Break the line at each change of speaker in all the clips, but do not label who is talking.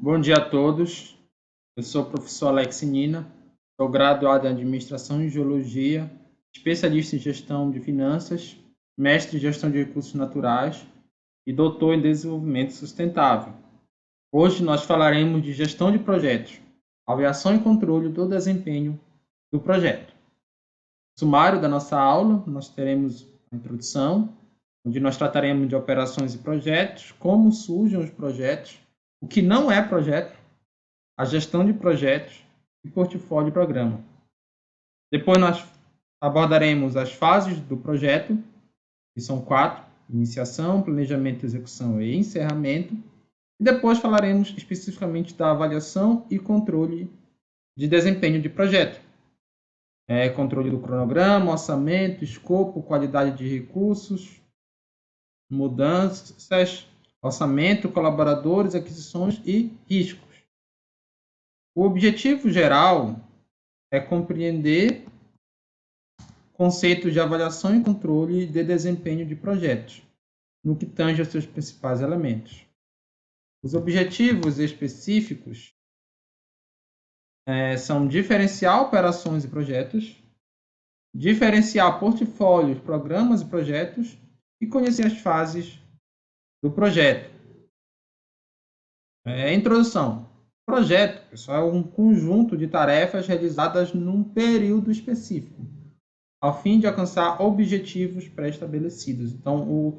Bom dia a todos. Eu sou o professor Alex Nina, sou graduado em Administração e Geologia, especialista em Gestão de Finanças, mestre em Gestão de Recursos Naturais e doutor em Desenvolvimento Sustentável. Hoje nós falaremos de gestão de projetos, avaliação e controle do desempenho do projeto. Sumário da nossa aula, nós teremos a introdução, onde nós trataremos de operações e projetos, como surgem os projetos, o que não é projeto, a gestão de projetos e portfólio de programa. Depois nós abordaremos as fases do projeto, que são 4, iniciação, planejamento, execução e encerramento. E depois falaremos especificamente da avaliação e controle de desempenho de projeto. Controle do cronograma, orçamento, escopo, qualidade de recursos, mudanças, orçamento, colaboradores, aquisições e riscos. O objetivo geral é compreender conceitos de avaliação e controle de desempenho de projetos, no que tange aos seus principais elementos. Os objetivos específicos são diferenciar operações e projetos, diferenciar portfólios, programas e projetos e conhecer as fases do projeto. Introdução. Projeto, pessoal, é um conjunto de tarefas realizadas num período específico, ao fim de alcançar objetivos pré-estabelecidos. Então, o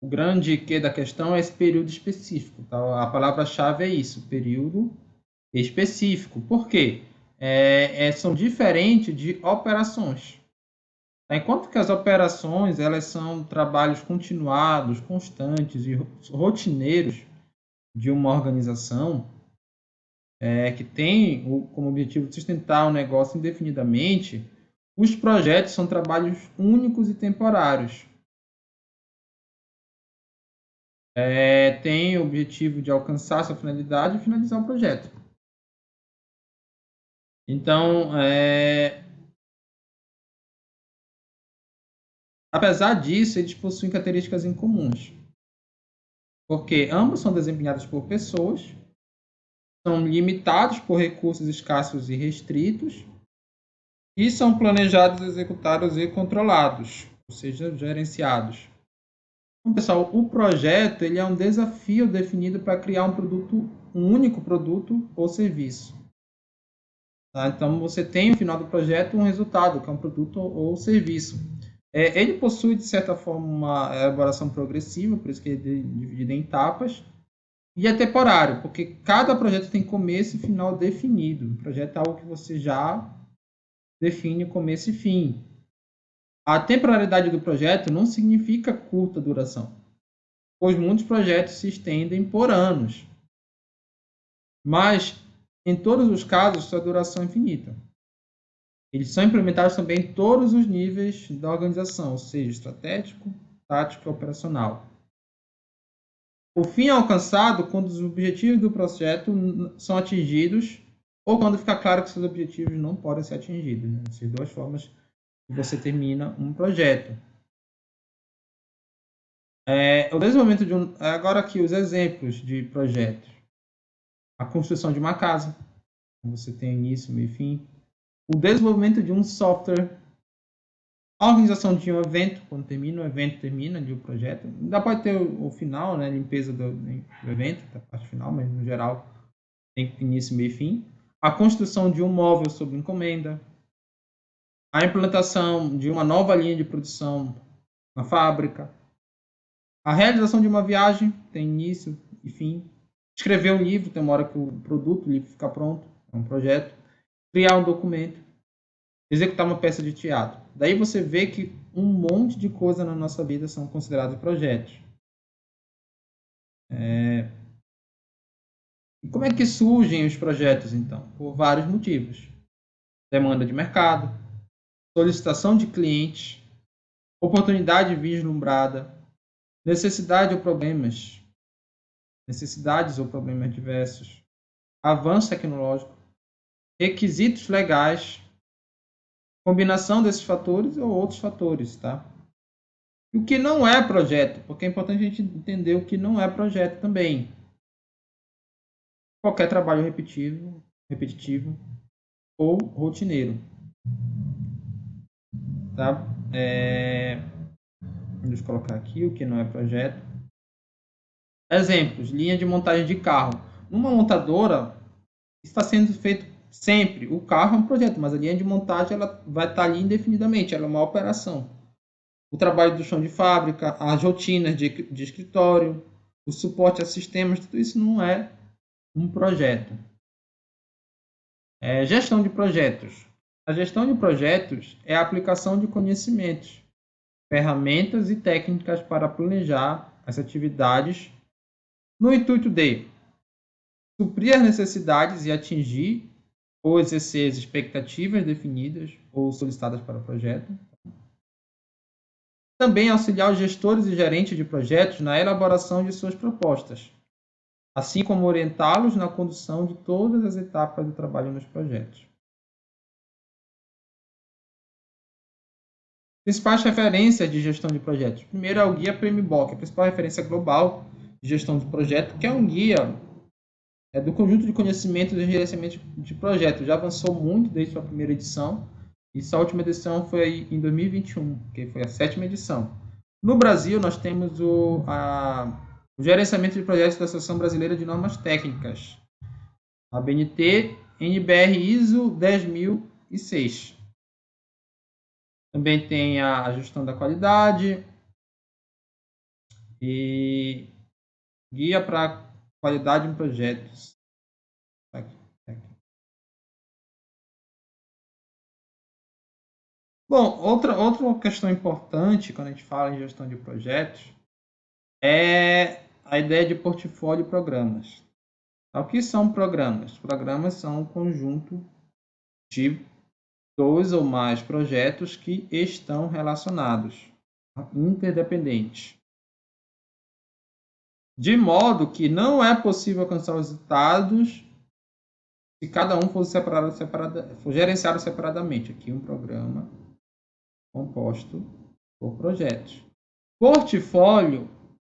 grande que da questão é esse período específico. Então, a palavra-chave é isso, período específico. Por quê? São diferentes de operações. Enquanto que as operações elas são trabalhos continuados, constantes e rotineiros de uma organização, que tem como objetivo sustentar o negócio indefinidamente, os projetos são trabalhos únicos e temporários. Tem o objetivo de alcançar sua finalidade e finalizar o projeto. Então, apesar disso, eles possuem características incomuns, porque ambos são desempenhados por pessoas, são limitados por recursos escassos e restritos, e são planejados, executados e controlados, ou seja, gerenciados. Então, pessoal, o projeto ele é um desafio definido para criar um único produto ou serviço. Tá? Então, você tem no final do projeto um resultado, que é um produto ou serviço. Ele possui, de certa forma, uma elaboração progressiva, por isso que ele é dividido em etapas, e é temporário, porque cada projeto tem começo e final definido. O projeto é algo que você já define começo e fim. A temporalidade do projeto não significa curta duração, pois muitos projetos se estendem por anos. Mas, em todos os casos, sua duração é infinita. Eles são implementados também em todos os níveis da organização, ou seja, estratégico, tático e operacional. O fim é alcançado quando os objetivos do projeto são atingidos ou quando fica claro que seus objetivos não podem ser atingidos. Né? Essas duas formas que você termina um projeto. O desenvolvimento de agora aqui os exemplos de projetos. A construção de uma casa. Você tem início, meio e fim. O desenvolvimento de um software. A organização de um evento, quando termina o evento, termina ali o projeto. Ainda pode ter o final, né? Limpeza do evento, da parte final, mas no geral tem início, meio e fim. A construção de um móvel sob encomenda. A implantação de uma nova linha de produção na fábrica. A realização de uma viagem tem início e fim. Escrever um livro, tem uma hora que o livro fica pronto, é um projeto. Criar um documento. Executar uma peça de teatro. Daí você vê que um monte de coisa na nossa vida são considerados projetos. E como é que surgem os projetos, então? Por vários motivos. Demanda de mercado, solicitação de clientes, oportunidade vislumbrada, necessidades ou problemas diversos, avanço tecnológico, requisitos legais, combinação desses fatores ou outros fatores, tá? E o que não é projeto, porque é importante a gente entender o que não é projeto também. qualquer trabalho repetitivo ou rotineiro. Tá? Deixa eu colocar aqui o que não é projeto. Exemplos, linha de montagem de carro. Numa montadora, está sendo feito sempre. O carro é um projeto, mas a linha de montagem ela vai estar ali indefinidamente, ela é uma operação. O trabalho do chão de fábrica, as rotinas de escritório, o suporte a sistemas, tudo isso não é um projeto. Gestão de projetos. A gestão de projetos é a aplicação de conhecimentos, ferramentas e técnicas para planejar as atividades no intuito de suprir as necessidades e atingir ou exercer as expectativas definidas ou solicitadas para o projeto. Também auxiliar os gestores e gerentes de projetos na elaboração de suas propostas, assim como orientá-los na condução de todas as etapas do trabalho nos projetos. Principais referências de gestão de projetos. Primeiro é o guia PMBOK, a principal referência global de gestão de projeto, que é um guia do conjunto de conhecimentos e gerenciamento de projetos. Já avançou muito desde sua primeira edição, e sua última edição foi em 2021, que foi a 7ª edição. No Brasil, nós temos o gerenciamento de projetos da Associação Brasileira de Normas Técnicas, a BNT NBR ISO 10006. Também tem a gestão da qualidade e guia para qualidade em projetos. Aqui. Bom, outra questão importante quando a gente fala em gestão de projetos é a ideia de portfólio e programas. O que são programas? Programas são um conjunto de 2 ou mais projetos que estão relacionados, interdependentes, de modo que não é possível alcançar os resultados se cada um for gerenciado separadamente. Aqui um programa composto por projetos. Portfólio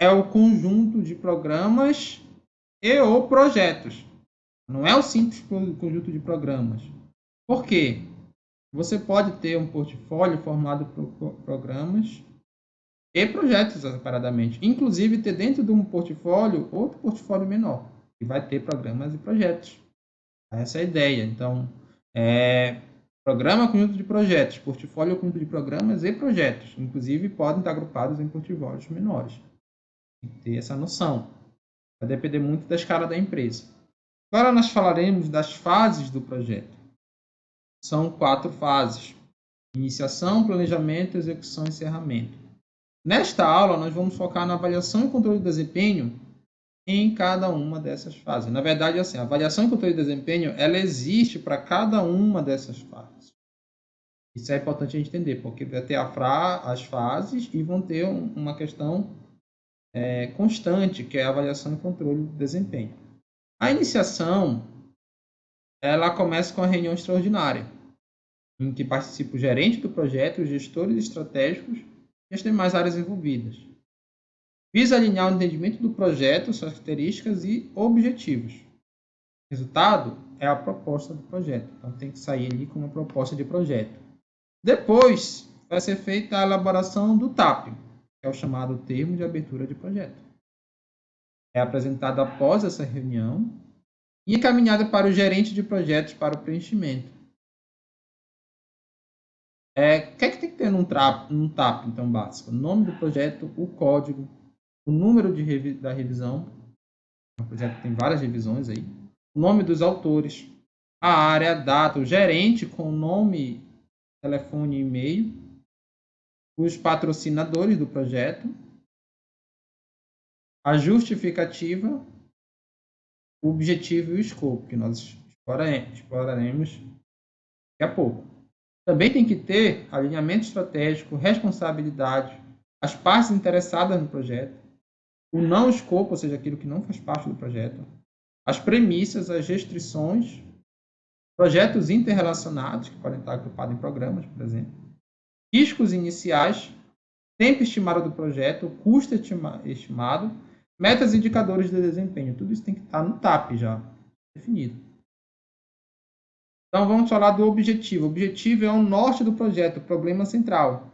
é o conjunto de programas e ou projetos. Não é o simples conjunto de programas. Por quê? Você pode ter um portfólio formado por programas e projetos separadamente. Inclusive, ter dentro de um portfólio outro portfólio menor, que vai ter programas e projetos. Essa é a ideia. Então, programa conjunto de projetos, portfólio conjunto de programas e projetos. Inclusive, podem estar agrupados em portfólios menores. Tem que ter essa noção. Vai depender muito da escala da empresa. Agora nós falaremos das fases do projeto. São 4 fases: iniciação, planejamento, execução e encerramento. Nesta aula, nós vamos focar na avaliação e controle de desempenho em cada uma dessas fases. Na verdade, assim, a avaliação e controle de desempenho, ela existe para cada uma dessas fases. Isso é importante a gente entender, porque vai ter as fases e vão ter uma questão constante, que é a avaliação e controle de desempenho. A iniciação, ela começa com a reunião extraordinária, em que participa o gerente do projeto, os gestores estratégicos e as demais áreas envolvidas. Visa alinhar o entendimento do projeto, suas características e objetivos. O resultado é a proposta do projeto. Então, tem que sair ali com uma proposta de projeto. Depois, vai ser feita a elaboração do TAP, que é o chamado termo de abertura de projeto. É apresentado após essa reunião e encaminhada para o gerente de projetos para o preenchimento. O que é que tem que ter num TAP, então, básico? O nome do projeto, o código, o número da revisão. O projeto tem várias revisões aí. O nome dos autores, a área, a data, o gerente com nome, telefone e e-mail, os patrocinadores do projeto, a justificativa, o objetivo e o escopo, que nós exploraremos daqui a pouco. Também tem que ter alinhamento estratégico, responsabilidade, as partes interessadas no projeto, o não escopo, ou seja, aquilo que não faz parte do projeto, as premissas, as restrições, projetos interrelacionados, que podem estar agrupados em programas, por exemplo, riscos iniciais, tempo estimado do projeto, custo estimado, metas e indicadores de desempenho. Tudo isso tem que estar no TAP já. definido. Então, vamos falar do objetivo. O objetivo é o norte do projeto, o problema central.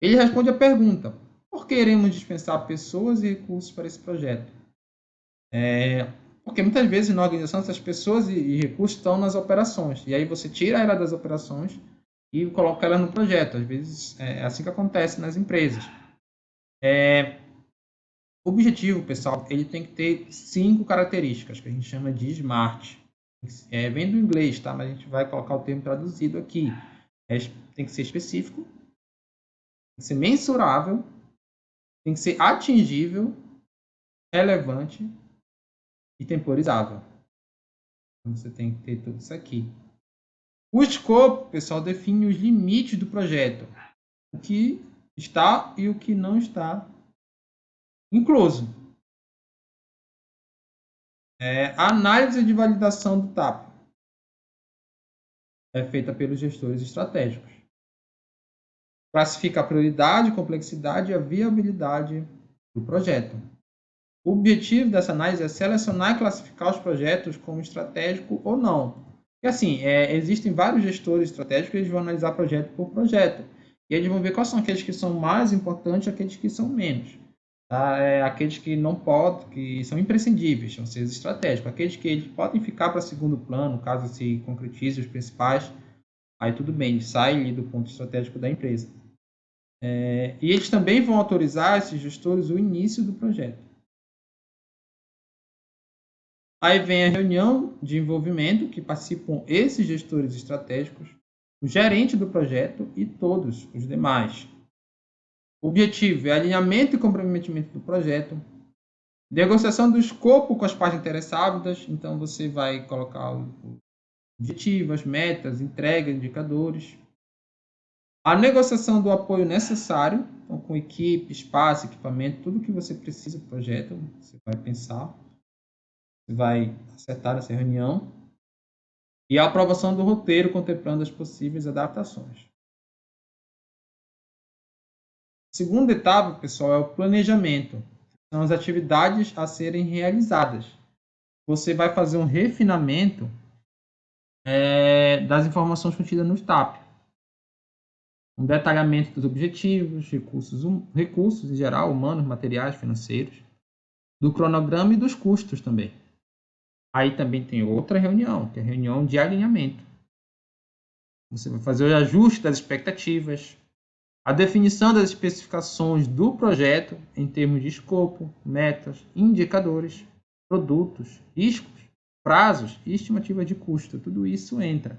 Ele responde a pergunta: por que iremos dispensar pessoas e recursos para esse projeto? Porque muitas vezes na organização essas pessoas e recursos estão nas operações. E aí você tira ela das operações e coloca ela no projeto. Às vezes é assim que acontece nas empresas. O objetivo, pessoal, ele tem que ter 5 características, que a gente chama de SMART. Vem do inglês, tá? Mas a gente vai colocar o termo traduzido aqui. Tem que ser específico, tem que ser mensurável, tem que ser atingível, relevante e temporizável. Então, você tem que ter tudo isso aqui. O escopo, pessoal, define os limites do projeto. O que está e o que não está incluso. A análise de validação do TAP é feita pelos gestores estratégicos. Classifica a prioridade, complexidade e a viabilidade do projeto. O objetivo dessa análise é selecionar e classificar os projetos como estratégico ou não. E assim, existem vários gestores estratégicos, eles vão analisar projeto por projeto. E eles vão ver quais são aqueles que são mais importantes e aqueles que são menos. Tá? Aqueles que não podem, que são imprescindíveis, vão ser estratégicos. Aqueles que eles podem ficar para segundo plano, caso se concretize os principais, aí tudo bem, sai do ponto estratégico da empresa. E eles também vão autorizar esses gestores o início do projeto. Aí vem a reunião de envolvimento, que participam esses gestores estratégicos, o gerente do projeto e todos os demais. O objetivo é alinhamento e comprometimento do projeto, negociação do escopo com as partes interessadas, então você vai colocar o objetivo, as metas, entrega, indicadores. A negociação do apoio necessário, então, com equipe, espaço, equipamento, tudo que você precisa do projeto, você vai pensar. Você vai acertar essa reunião. E a aprovação do roteiro, contemplando as possíveis adaptações. A segunda etapa, pessoal, é o planejamento. São as atividades a serem realizadas. Você vai fazer um refinamento das informações contidas no TAP. Um detalhamento dos objetivos, recursos em geral, humanos, materiais, financeiros, do cronograma e dos custos também. Aí também tem outra reunião, que é a reunião de alinhamento. Você vai fazer o ajuste das expectativas, a definição das especificações do projeto em termos de escopo, metas, indicadores, produtos, riscos, prazos e estimativa de custo. Tudo isso entra.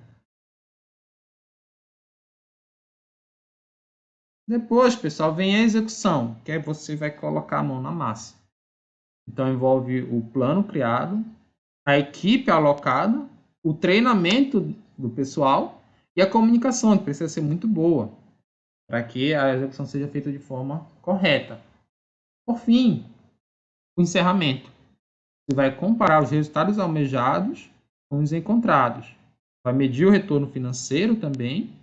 Depois, pessoal, vem a execução, que aí você vai colocar a mão na massa. Então, envolve o plano criado, a equipe alocada, o treinamento do pessoal e a comunicação, que precisa ser muito boa, para que a execução seja feita de forma correta. Por fim, o encerramento. Você vai comparar os resultados almejados com os encontrados. Vai medir o retorno financeiro também.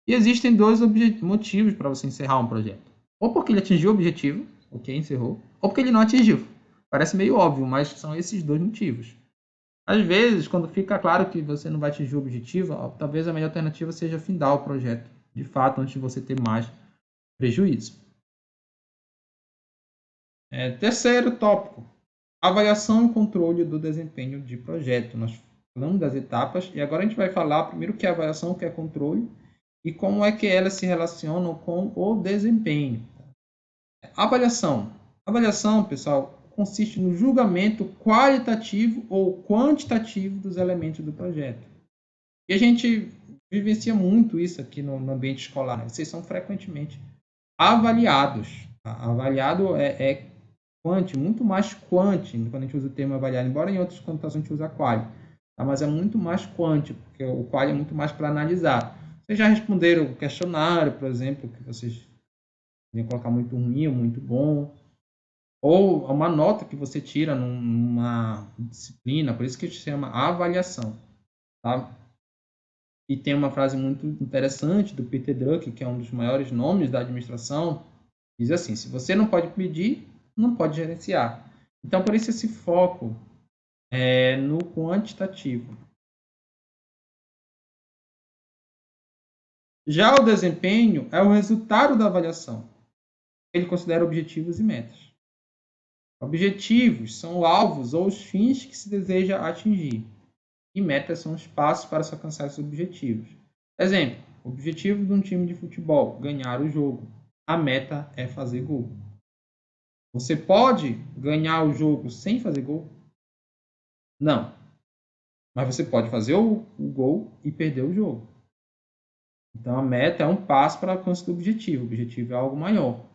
E existem dois motivos para você encerrar um projeto. Ou porque ele atingiu o objetivo, ok, encerrou, ou porque ele não atingiu. Parece meio óbvio, mas são esses dois motivos. Às vezes, quando fica claro que você não vai atingir o objetivo, talvez a melhor alternativa seja findar o projeto, de fato, antes de você ter mais prejuízo. Terceiro tópico, avaliação e controle do desempenho de projeto. Nós falamos das etapas e agora a gente vai falar primeiro o que é avaliação, o que é controle e como é que elas se relacionam com o desempenho. Avaliação. Avaliação, pessoal, consiste no julgamento qualitativo ou quantitativo dos elementos do projeto. E a gente vivencia muito isso aqui no ambiente escolar. Né? Vocês são frequentemente avaliados. Avaliado é quant, muito mais quant, quando a gente usa o termo avaliar, embora em outras conotações a gente usa quali. Tá? Mas é muito mais quant, porque o quali é muito mais para analisar. Vocês já responderam o questionário, por exemplo, que vocês podem colocar muito ruim ou muito bom. Ou uma nota que você tira numa disciplina, por isso que a gente chama avaliação. Tá? E tem uma frase muito interessante do Peter Drucker, que é um dos maiores nomes da administração, diz assim: se você não pode medir, não pode gerenciar. Então, por isso esse foco no quantitativo. Já o desempenho é o resultado da avaliação. Ele considera objetivos e metas. Objetivos são alvos ou os fins que se deseja atingir. E metas são os passos para se alcançar esses objetivos. Exemplo, o objetivo de um time de futebol, ganhar o jogo. A meta é fazer gol. Você pode ganhar o jogo sem fazer gol? Não. Mas você pode fazer o gol e perder o jogo. Então a meta é um passo para o alcance do objetivo. O objetivo é algo maior.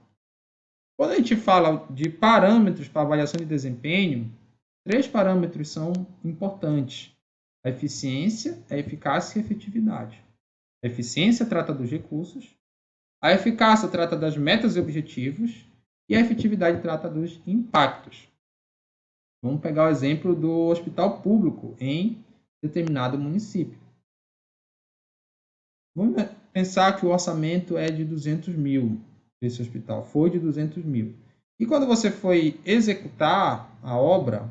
Quando a gente fala de parâmetros para avaliação de desempenho, 3 parâmetros são importantes: a eficiência, a eficácia e a efetividade. A eficiência trata dos recursos, a eficácia trata das metas e objetivos e a efetividade trata dos impactos. Vamos pegar o exemplo do hospital público em determinado município. Vamos pensar que o orçamento é de 200 mil desse hospital, foi de 200 mil. E quando você foi executar a obra,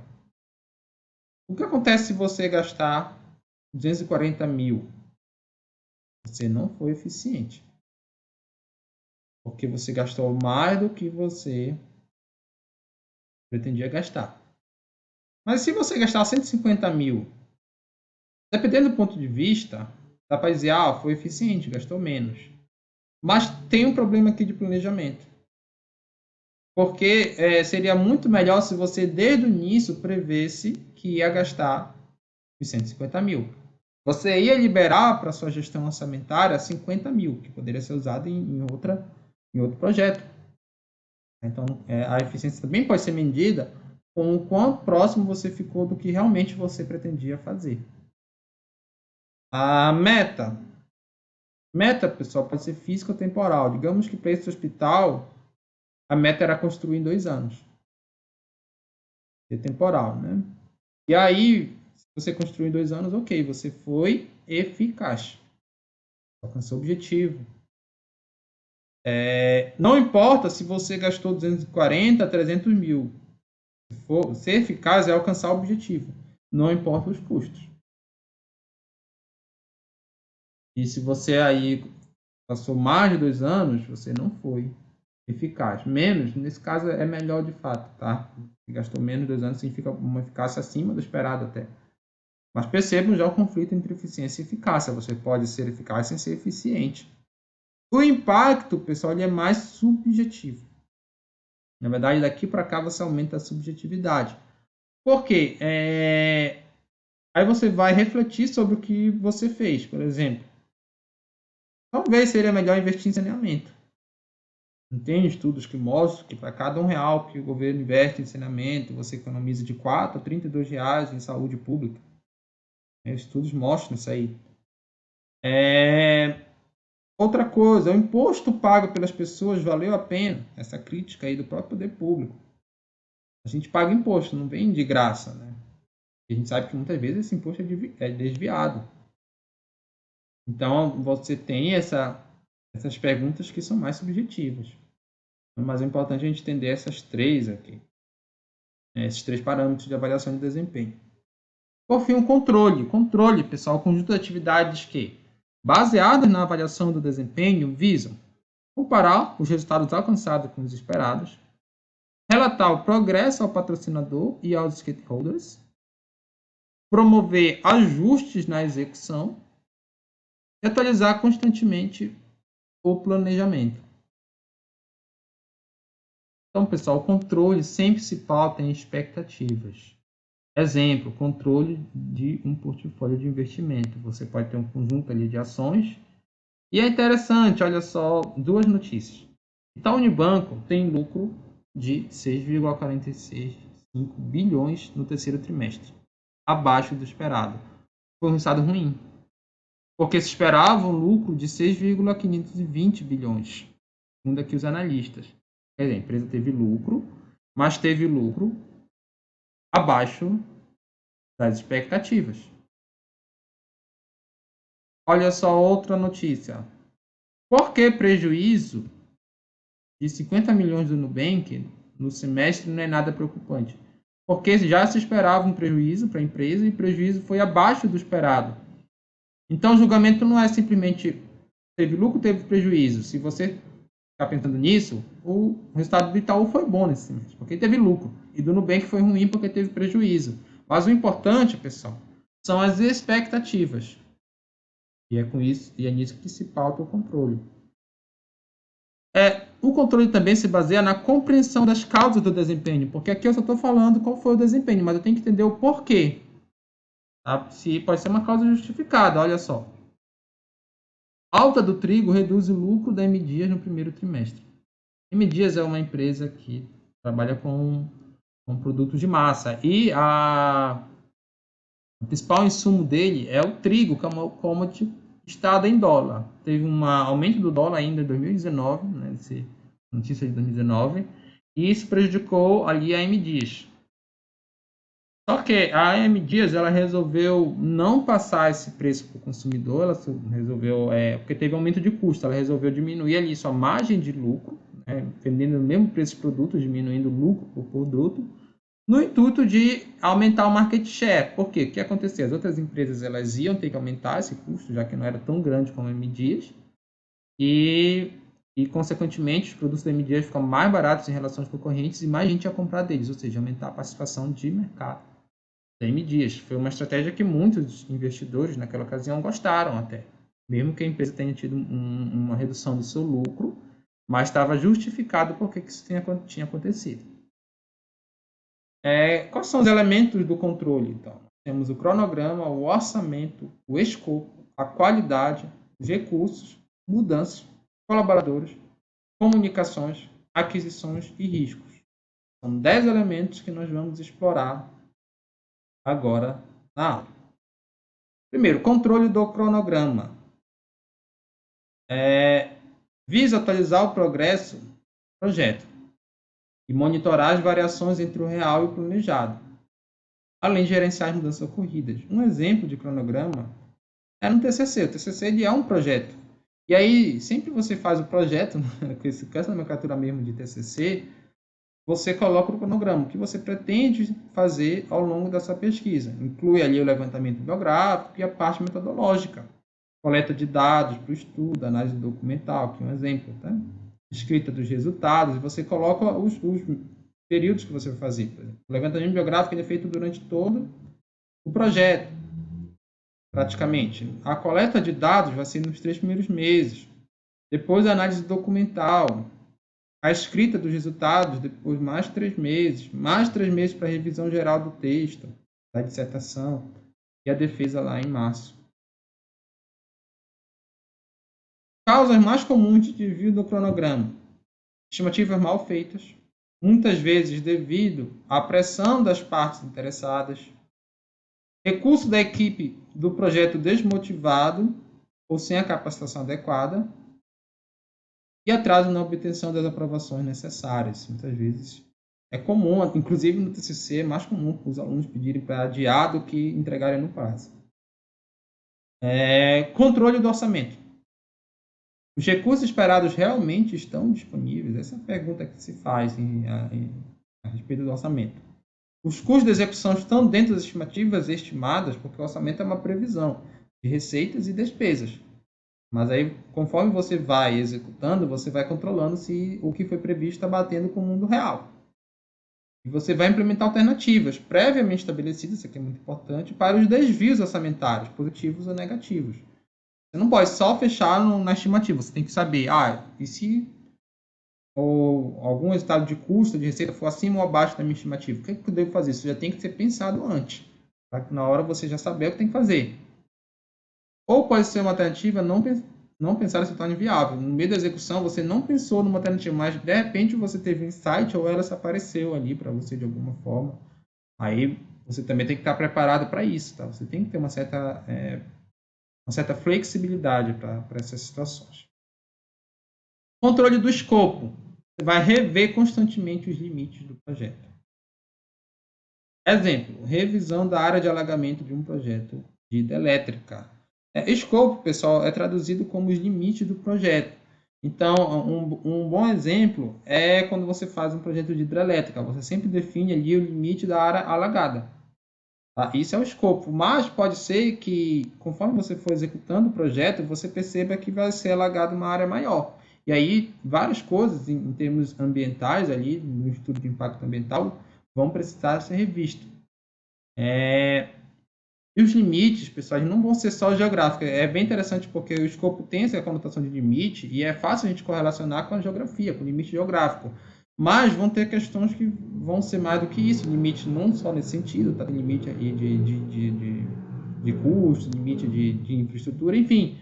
o que acontece se você gastar 240 mil? Você não foi eficiente. Porque você gastou mais do que você pretendia gastar. Mas se você gastar 150 mil, dependendo do ponto de vista, dá para dizer, foi eficiente, gastou menos. Mas tem um problema aqui de planejamento. Porque seria muito melhor se você, desde o início, prevesse que ia gastar os 150 mil. Você ia liberar para sua gestão orçamentária 50 mil, que poderia ser usado em outro projeto. Então, a eficiência também pode ser medida com o quão próximo você ficou do que realmente você pretendia fazer. A meta. Meta, pessoal, pode ser física ou temporal. Digamos que para esse hospital, a meta era construir em 2 anos. É temporal, né? E aí, se você construiu em 2 anos, ok, você foi eficaz. Alcançou o objetivo. Não importa se você gastou 240, 300 mil. Ser eficaz é alcançar o objetivo. Não importa os custos. E se você aí passou mais de 2 anos, você não foi eficaz. Menos, nesse caso, é melhor de fato, tá? Se gastou menos de 2 anos, significa uma eficácia acima do esperado até. Mas percebam já o conflito entre eficiência e eficácia. Você pode ser eficaz sem ser eficiente. O impacto, pessoal, ele é mais subjetivo. Na verdade, daqui para cá você aumenta a subjetividade. Por quê? Aí você vai refletir sobre o que você fez. Por exemplo, talvez seria melhor investir em saneamento. Tem estudos que mostram que para cada R$1 que o governo investe em saneamento, você economiza de R$4 a R$32 em saúde pública. Estudos mostram isso aí. Outra coisa, o imposto pago pelas pessoas valeu a pena? Essa crítica aí do próprio poder público. A gente paga imposto, não vem de graça, né? E a gente sabe que muitas vezes esse imposto é desviado. Então, você tem essas perguntas que são mais subjetivas. Mas é importante a gente entender essas 3 aqui. Esses 3 parâmetros de avaliação de desempenho. Por fim, o controle. Controle, pessoal, conjunto de atividades que, baseadas na avaliação do desempenho, visam comparar os resultados alcançados com os esperados, relatar o progresso ao patrocinador e aos stakeholders, promover ajustes na execução e atualizar constantemente o planejamento. Então, pessoal, o controle sempre se pauta em expectativas. Exemplo, controle de um portfólio de investimento. Você pode ter um conjunto ali de ações. E é interessante, olha só, 2 notícias. Itaú Unibanco tem lucro de 6,465 bilhões no terceiro trimestre, abaixo do esperado. Foi um resultado ruim, porque se esperava um lucro de 6,520 bilhões, segundo aqui os analistas. Quer dizer, a empresa teve lucro, mas teve lucro abaixo das expectativas. Olha só outra notícia. Por que prejuízo de 50 milhões do Nubank no semestre não é nada preocupante? porque já se esperava um prejuízo para a empresa e o prejuízo foi abaixo do esperado. Então, o julgamento não é simplesmente teve lucro, teve prejuízo. Se você ficar pensando nisso, o resultado do Itaú foi bom nesse semestre, porque teve lucro. E do Nubank foi ruim porque teve prejuízo. Mas o importante, pessoal, são as expectativas. E é com isso, e é nisso que se pauta o controle. O controle também se baseia na compreensão das causas do desempenho, porque aqui eu só estou falando qual foi o desempenho, mas eu tenho que entender o porquê. Tá? Se pode ser uma causa justificada, olha só. Alta do trigo reduz o lucro da M. Dias no primeiro trimestre. M. Dias é uma empresa que trabalha com produtos de massa e o principal insumo dele é o trigo, que é uma commodity listada em dólar. Teve um aumento do dólar ainda em 2019, né, notícia de 2019, e isso prejudicou ali a M. Dias. Só que a M. Dias ela resolveu não passar esse preço para o consumidor, ela resolveu, porque teve aumento de custo, ela resolveu diminuir ali sua margem de lucro, vendendo o mesmo preço de produto, diminuindo o lucro por produto, no intuito de aumentar o market share. Por quê? O que aconteceu? As outras empresas elas iam ter que aumentar esse custo, já que não era tão grande como a M. Dias, e consequentemente, os produtos da M. Dias ficam mais baratos em relação aos concorrentes e mais gente ia comprar deles, ou seja, aumentar a participação de mercado da M. Dias. Foi uma estratégia que muitos investidores naquela ocasião gostaram até, mesmo que a empresa tenha tido uma redução do seu lucro, mas estava justificado porque isso tinha acontecido. Quais são os elementos do controle, então? Temos o cronograma, o orçamento, o escopo, a qualidade, os recursos, mudanças, colaboradores, comunicações, aquisições e riscos. São 10 elementos que nós vamos explorar agora na aula. Primeiro, controle do cronograma. Visa atualizar o progresso do projeto e monitorar as variações entre o real e o planejado, além de gerenciar as mudanças ocorridas. Um exemplo de cronograma é no TCC. O TCC ele é um projeto. E aí, sempre que você faz o projeto, com essa nomenclatura mesmo de TCC, você coloca o cronograma, o que você pretende fazer ao longo dessa pesquisa. Inclui ali o levantamento biográfico e a parte metodológica. Coleta de dados para o estudo, análise documental, aqui um exemplo, tá? Escrita dos resultados, você coloca os períodos que você vai fazer. Por exemplo, o levantamento biográfico ele é feito durante todo o projeto, praticamente. A coleta de dados vai ser nos 3 primeiros meses. Depois a análise documental, a escrita dos resultados, depois mais 3 meses, mais 3 meses para a revisão geral do texto, da dissertação, e a defesa lá em março. Causas mais comuns de desvio do cronograma: estimativas mal feitas, muitas vezes devido à pressão das partes interessadas, recurso da equipe do projeto desmotivado ou sem a capacitação adequada, e atraso na obtenção das aprovações necessárias. Muitas vezes é comum, inclusive no TCC, é mais comum os alunos pedirem para adiar do que entregarem no prazo. Controle do orçamento. Os recursos esperados realmente estão disponíveis? Essa é a pergunta que se faz a respeito do orçamento. Os custos de execução estão dentro das estimativas estimadas, porque o orçamento é uma previsão de receitas e despesas. Mas aí, conforme você vai executando, você vai controlando se o que foi previsto está batendo com o mundo real. E você vai implementar alternativas previamente estabelecidas, isso aqui é muito importante, para os desvios orçamentários, positivos ou negativos. Você não pode só fechar na estimativa, você tem que saber, e se algum resultado de custo, de receita for acima ou abaixo da minha estimativa, o que eu devo fazer? Isso já tem que ser pensado antes, para que na hora você já saber o que tem que fazer. Ou pode ser uma alternativa não pensar se torna inviável. No meio da execução, você não pensou numa alternativa, mas de repente você teve um insight ou ela se apareceu ali para você de alguma forma. Aí você também tem que estar preparado para isso, tá? Você tem que ter uma certa flexibilidade para essas situações. Controle do escopo. Você vai rever constantemente os limites do projeto. Exemplo, revisão da área de alagamento de um projeto de hidrelétrica. Escopo, pessoal, é traduzido como os limites do projeto. Então, um bom exemplo é quando você faz um projeto de hidrelétrica. Você sempre define ali o limite da área alagada. Tá? Isso é o escopo, mas pode ser que, conforme você for executando o projeto, você perceba que vai ser alagado uma área maior. E aí, várias coisas em termos ambientais, ali, no estudo de impacto ambiental, vão precisar ser revistos. E os limites, pessoal, não vão ser só geográficos. É bem interessante porque o escopo tem essa conotação de limite e é fácil a gente correlacionar com a geografia, com o limite geográfico. Mas vão ter questões que vão ser mais do que isso. Limite não só nesse sentido, tá? Tem limite aí de custo, limite de infraestrutura, enfim.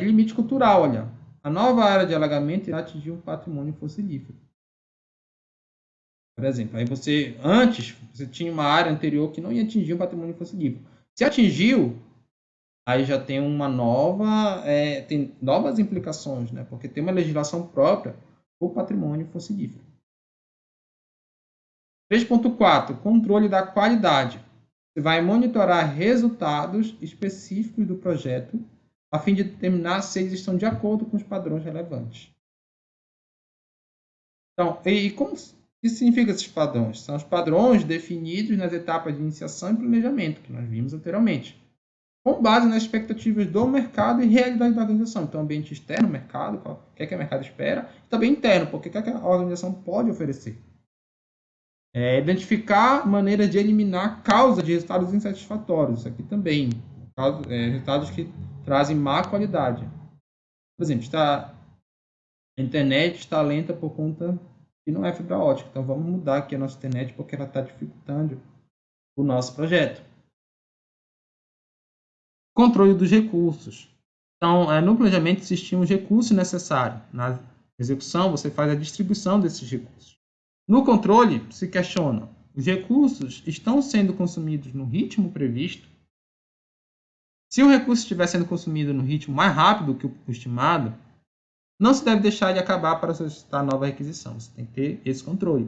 Limite cultural, olha. A nova área de alagamento irá atingir um patrimônio fossilífero. Por exemplo, aí antes, você tinha uma área anterior que não ia atingir o patrimônio fossilífero. Se atingiu, aí já tem tem novas implicações, né? Porque tem uma legislação própria para o patrimônio fossilífero. 3.4, controle da qualidade. Você vai monitorar resultados específicos do projeto a fim de determinar se eles estão de acordo com os padrões relevantes. Então, e como que significa esses padrões? São os padrões definidos nas etapas de iniciação e planejamento, que nós vimos anteriormente, com base nas expectativas do mercado e realidade da organização. Então, ambiente externo, mercado, o que é que o mercado espera, e também interno, porque o que é que a organização pode oferecer. Identificar maneiras de eliminar causas de resultados insatisfatórios. Isso aqui também. Resultados que trazem má qualidade. Por exemplo, a internet está lenta por conta que não é fibra ótica. Então, vamos mudar aqui a nossa internet porque ela está dificultando o nosso projeto. Controle dos recursos. Então, no planejamento existiam os recursos necessários. Na execução, você faz a distribuição desses recursos. No controle, se questiona: os recursos estão sendo consumidos no ritmo previsto? Se o recurso estiver sendo consumido no ritmo mais rápido que o estimado, não se deve deixar de acabar para solicitar nova requisição. Você tem que ter esse controle.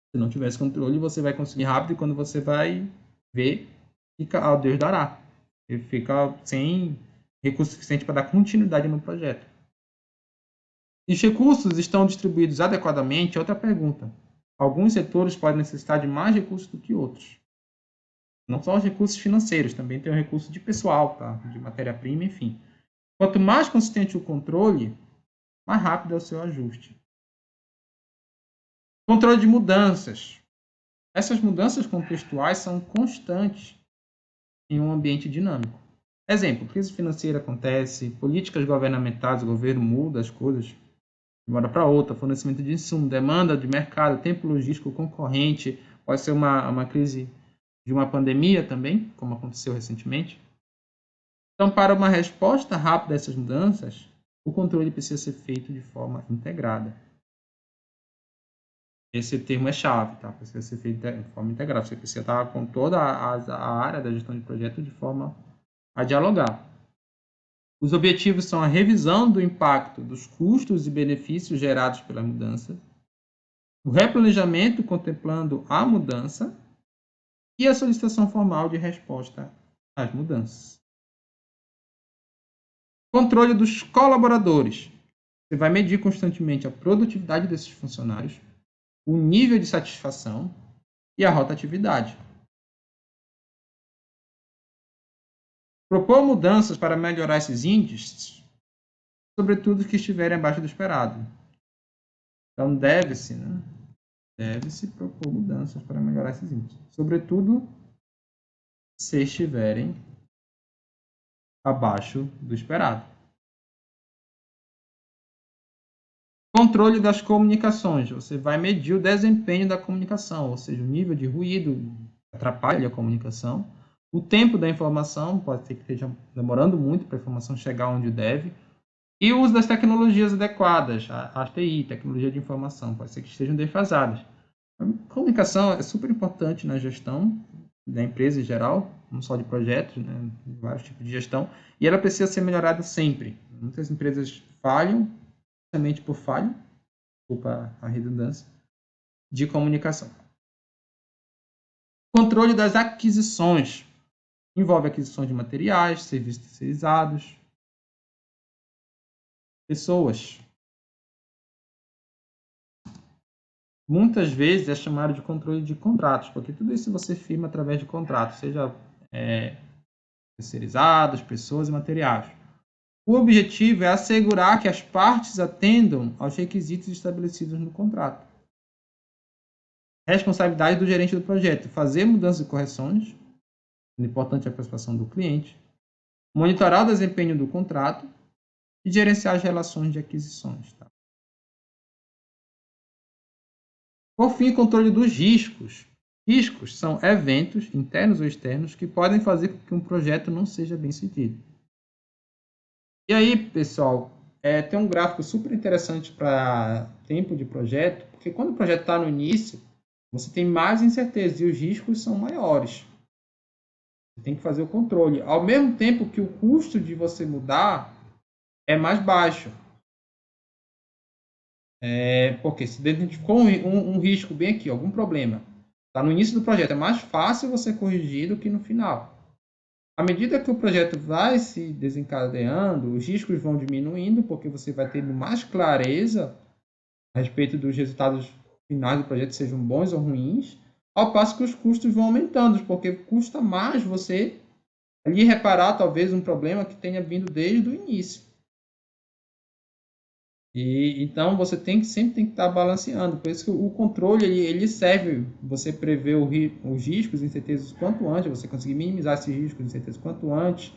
Se não tiver esse controle, você vai consumir rápido e quando você vai ver, fica ao Deus dará. Ele fica sem recurso suficiente para dar continuidade no projeto. E os recursos estão distribuídos adequadamente? Outra pergunta. Alguns setores podem necessitar de mais recursos do que outros. Não só os recursos financeiros, também tem o recurso de pessoal, tá? De matéria-prima, enfim. Quanto mais consistente o controle, mais rápido é o seu ajuste. Controle de mudanças. Essas mudanças contextuais são constantes em um ambiente dinâmico. Exemplo, crise financeira acontece, políticas governamentais, o governo muda as coisas de uma hora para outra, fornecimento de insumo, demanda de mercado, tempo logístico concorrente, pode ser uma crise de uma pandemia também, como aconteceu recentemente. Então, para uma resposta rápida a essas mudanças, o controle precisa ser feito de forma integrada. Esse termo é chave, tá? Precisa ser feito de forma integrada. Você precisa estar com toda a área da gestão de projeto de forma a dialogar. Os objetivos são a revisão do impacto dos custos e benefícios gerados pela mudança, o replanejamento contemplando a mudança e a solicitação formal de resposta às mudanças. Controle dos colaboradores. Você vai medir constantemente a produtividade desses funcionários, o nível de satisfação e a rotatividade. Propor mudanças para melhorar esses índices, sobretudo que estiverem abaixo do esperado. Então, deve-se propor mudanças para melhorar esses índices, sobretudo se estiverem abaixo do esperado. Controle das comunicações. Você vai medir o desempenho da comunicação, ou seja, o nível de ruído que atrapalha a comunicação, o tempo da informação, pode ser que esteja demorando muito para a informação chegar onde deve, e o uso das tecnologias adequadas, a TI, tecnologia de informação, pode ser que estejam defasadas. A comunicação é super importante na gestão da empresa em geral, não só de projetos, né, vários tipos de gestão, e ela precisa ser melhorada sempre. Muitas empresas falham, justamente por falha, desculpa a redundância, de comunicação. Controle das aquisições. Envolve aquisições de materiais, serviços terceirizados. pessoas. Muitas vezes é chamado de controle de contratos, porque tudo isso você firma através de contratos, seja terceirizados, pessoas e materiais. O objetivo é assegurar que as partes atendam aos requisitos estabelecidos no contrato. Responsabilidade do gerente do projeto: fazer mudanças e correções, importante a participação do cliente, monitorar o desempenho do contrato e gerenciar as relações de aquisições. Tá? Por fim, controle dos riscos. Riscos são eventos, internos ou externos, que podem fazer com que um projeto não seja bem sucedido. E aí, pessoal, tem um gráfico super interessante para tempo de projeto, porque quando o projeto está no início, você tem mais incerteza e os riscos são maiores. Você tem que fazer o controle. Ao mesmo tempo que o custo de você mudar é mais baixo. Porque se identificou um risco bem aqui, algum problema, está no início do projeto, é mais fácil você corrigir do que no final. À medida que o projeto vai se desencadeando, os riscos vão diminuindo, porque você vai tendo mais clareza a respeito dos resultados finais do projeto, sejam bons ou ruins, ao passo que os custos vão aumentando, porque custa mais você ali reparar talvez um problema que tenha vindo desde o início. Então você sempre tem que estar balanceando. Por isso que o controle ele serve você prever os riscos e incertezas quanto antes, você conseguir minimizar esses riscos e incertezas quanto antes.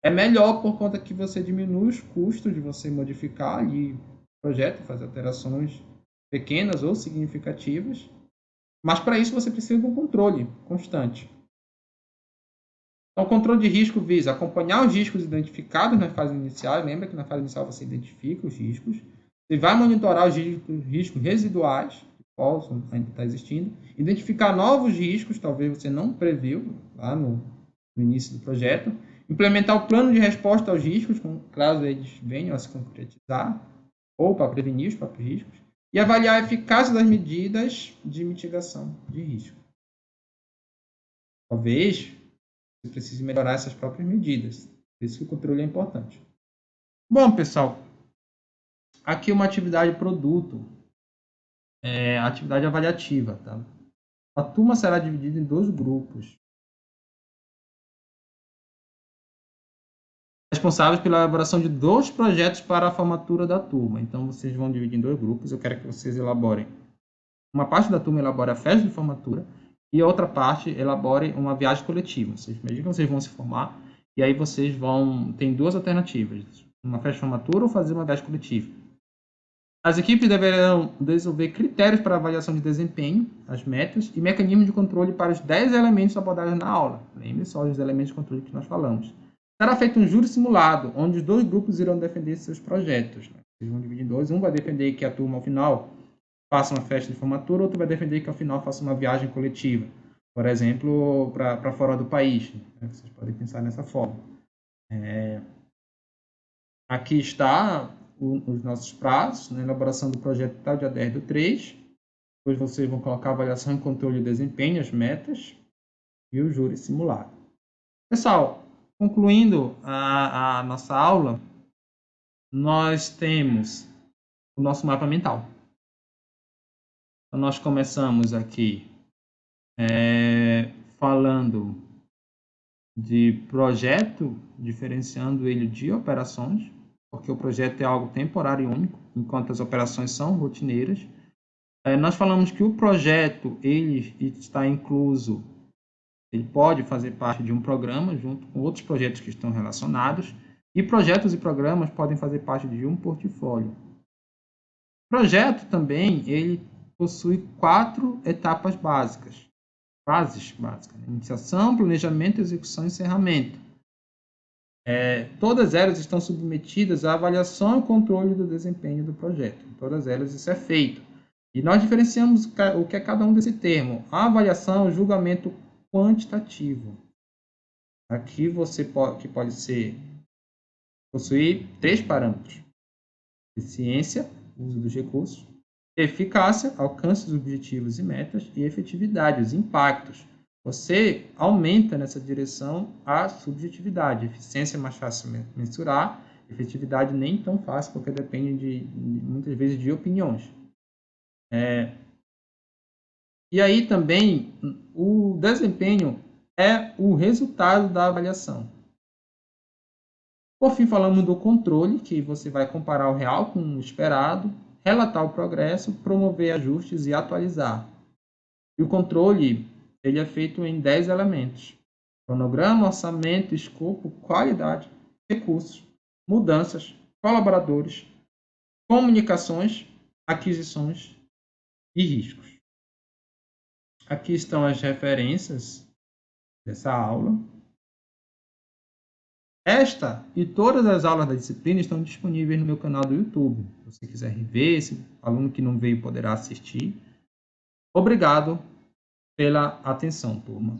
É melhor por conta que você diminui os custos de você modificar ali o projeto, fazer alterações pequenas ou significativas. Mas para isso você precisa de um controle constante. Então, o controle de risco visa acompanhar os riscos identificados na fase inicial. Lembra que na fase inicial você identifica os riscos. Você vai monitorar os riscos residuais que possam ainda estar existindo. Identificar novos riscos, talvez você não previu lá no início do projeto. Implementar o plano de resposta aos riscos, caso eles venham a se concretizar, ou para prevenir os próprios riscos. E avaliar a eficácia das medidas de mitigação de risco. Talvez você precise melhorar essas próprias medidas. Por isso que o controle é importante. Bom, pessoal, aqui uma atividade produto, atividade avaliativa. Tá? A turma será dividida em 2 grupos, responsáveis pela elaboração de 2 projetos para a formatura da turma. Então, vocês vão dividir em 2 grupos. Eu quero que vocês elaborem. Uma parte da turma elabora a festa de formatura e a outra parte elabore uma viagem coletiva. Vocês imaginam que vocês vão se formar e aí vocês tem 2 alternativas. Uma festa de formatura ou fazer uma viagem coletiva. As equipes deverão desenvolver critérios para avaliação de desempenho, as metas e mecanismos de controle para os 10 elementos abordados na aula. Lembre só os elementos de controle que nós falamos. Será feito um júri simulado, onde os 2 grupos irão defender seus projetos. Eles vão dividir em 2. Um vai defender que a turma, ao final, faça uma festa de formatura, outro vai defender que, ao final, faça uma viagem coletiva. Por exemplo, para fora do país. Vocês podem pensar nessa forma. Aqui está os nossos prazos, na elaboração do projeto até o dia 10/3. Depois vocês vão colocar a avaliação e controle de desempenho, as metas e o júri simulado. Pessoal, concluindo a nossa aula, nós temos o nosso mapa mental. Então, nós começamos aqui falando de projeto, diferenciando ele de operações, porque o projeto é algo temporário e único, enquanto as operações são rotineiras. Nós falamos que o projeto ele está incluso, ele pode fazer parte de um programa junto com outros projetos que estão relacionados, e projetos e programas podem fazer parte de um portfólio. O projeto também ele possui 4 etapas básicas, fases básicas: iniciação, planejamento, execução e encerramento. Todas elas estão submetidas à avaliação e controle do desempenho do projeto. Em todas elas isso é feito. E nós diferenciamos o que é cada um desse termo. A avaliação é o julgamento quantitativo. Aqui você pode possuir 3 parâmetros: eficiência, uso dos recursos; eficácia, alcance dos objetivos e metas; e efetividade, os impactos. Você aumenta nessa direção a subjetividade. Eficiência é mais fácil mensurar Efetividade nem tão fácil, porque depende muitas vezes de opiniões. E aí também o desempenho é o resultado da avaliação. Por fim, falamos do controle, que você vai comparar o real com o esperado, relatar o progresso, promover ajustes e atualizar. E o controle ele é feito em 10 elementos: cronograma, orçamento, escopo, qualidade, recursos, mudanças, colaboradores, comunicações, aquisições e riscos. Aqui estão as referências dessa aula. Esta e todas as aulas da disciplina estão disponíveis no meu canal do YouTube. Se você quiser rever, esse aluno que não veio poderá assistir. Obrigado pela atenção, turma.